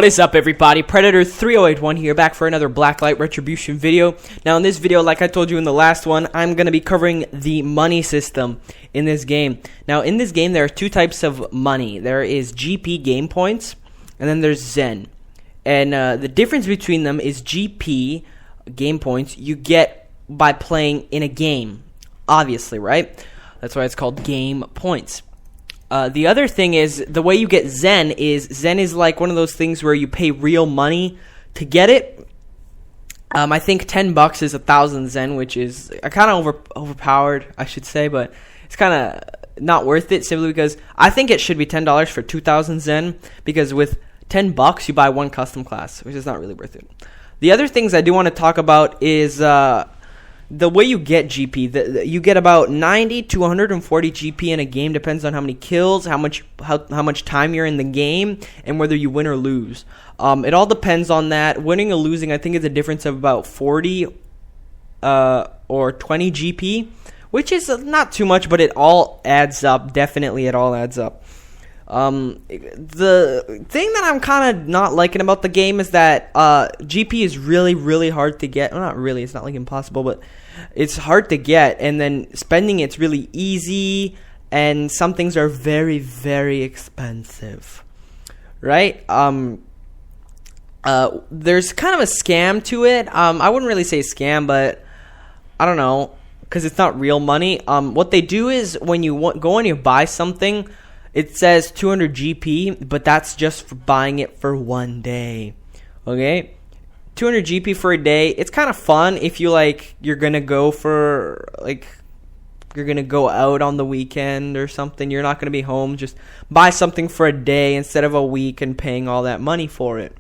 is up, everybody? Predator 3081 here, back for another Blacklight Retribution video. Now in this video, like I told you in the last one, I'm going to be covering the money system in this game. Now in this game, there are two types of money. There is GP game points, and then there's Zen. And the difference between them is GP game points you get by playing in a game, obviously, right? That's why it's called game points. The other thing is, the way you get Zen is like one of those things where you pay real money to get it. I think $10 is 1,000 Zen, which is kind of overpowered, I should say, but it's kind of not worth it, simply because I think it should be $10 for 2,000 Zen, because with $10 you buy one custom class, which is not really worth it. The other things I do want to talk about is the way you get GP. You get about 90 to 140 GP in a game. Depends on how many kills, how much time you're in the game, and whether you win or lose. It all depends on that. Winning or losing, I think, is a difference of about 40 or 20 GP, which is not too much, but it all adds up. Definitely, it all adds up. The thing that I'm kind of not liking about the game is that GP is really hard to get. Well, not really, it's not like impossible, but it's hard to get, and then spending it's really easy, and some things are very expensive, right? There's kind of a scam to it. I wouldn't really say scam, but I don't know, because it's not real money. What they do is when you go and you buy something, it says 200 GP, but that's just for buying it for one day. Okay? 200 GP for a day. It's kind of fun if you you're going to go you're going to go out on the weekend or something. You're not going to be home. Just buy something for a day instead of a week and paying all that money for it.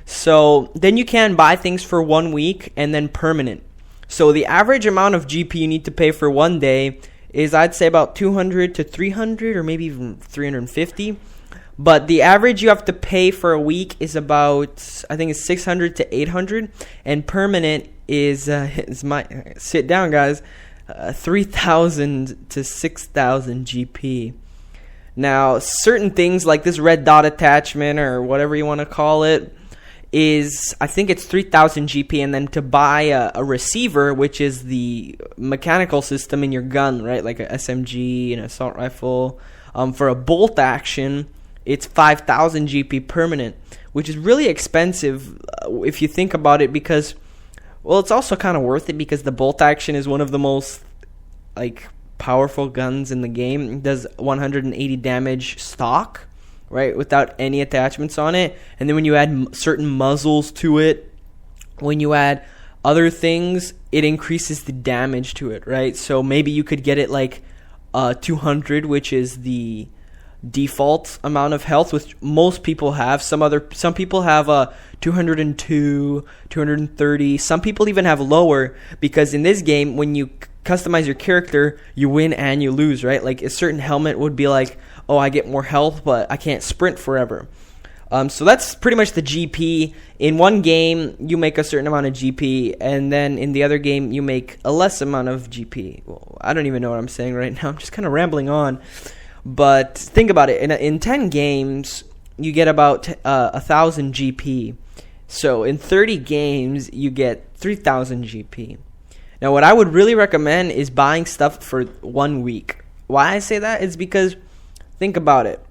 So then you can buy things for 1 week and then permanent. So the average amount of GP you need to pay for one day is, I'd say, about 200 to 300 or maybe even 350. But the average you have to pay for a week is about, I think it's 600 to 800. And permanent is sit down, guys, 3,000 to 6,000 GP. Now, certain things like this red dot attachment or whatever you want to call it is, I think it's 3,000 GP, and then to buy a receiver, which is the mechanical system in your gun, right, like a SMG, an assault rifle, for a bolt action, it's 5,000 GP permanent, which is really expensive if you think about it, because, well, it's also kind of worth it because the bolt action is one of the most powerful guns in the game. It does 180 damage stock, right, without any attachments on it. And then when you add certain muzzles to it, when you add other things, it increases the damage to it, right? So maybe you could get it 200, which is the default amount of health, which most people have. Some people have 202, 230. Some people even have lower, because in this game, when you customize your character, you win and you lose, right? Like a certain helmet would be like, oh, I get more health, but I can't sprint forever. So that's pretty much the GP. In one game, you make a certain amount of GP, and then in the other game, you make a less amount of GP. Well, I don't even know what I'm saying right now. I'm just kind of rambling on. But think about it. In 10 games, you get about 1,000 GP. So in 30 games, you get 3,000 GP. Now, what I would really recommend is buying stuff for 1 week. Why I say that is because, think about it.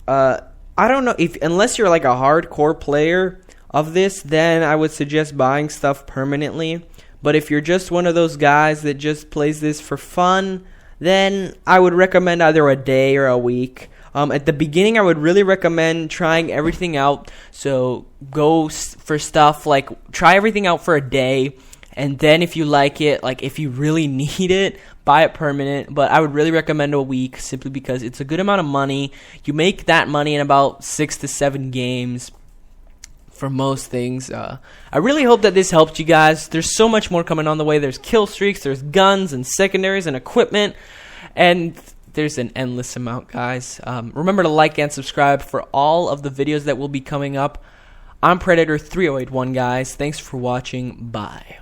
I don't know, unless you're like a hardcore player of this, then I would suggest buying stuff permanently. But if you're just one of those guys that just plays this for fun, then I would recommend either a day or a week. At the beginning, I would really recommend trying everything out. So go for stuff try everything out for a day. And then if you like it, if you really need it, buy it permanent. But I would really recommend a week, simply because it's a good amount of money. You make that money in about 6 to 7 games for most things. I really hope that this helped you guys. There's so much more coming on the way. There's kill streaks, there's guns and secondaries and equipment. And there's an endless amount, guys. Remember to like and subscribe for all of the videos that will be coming up. I'm Predator 3081, guys. Thanks for watching. Bye.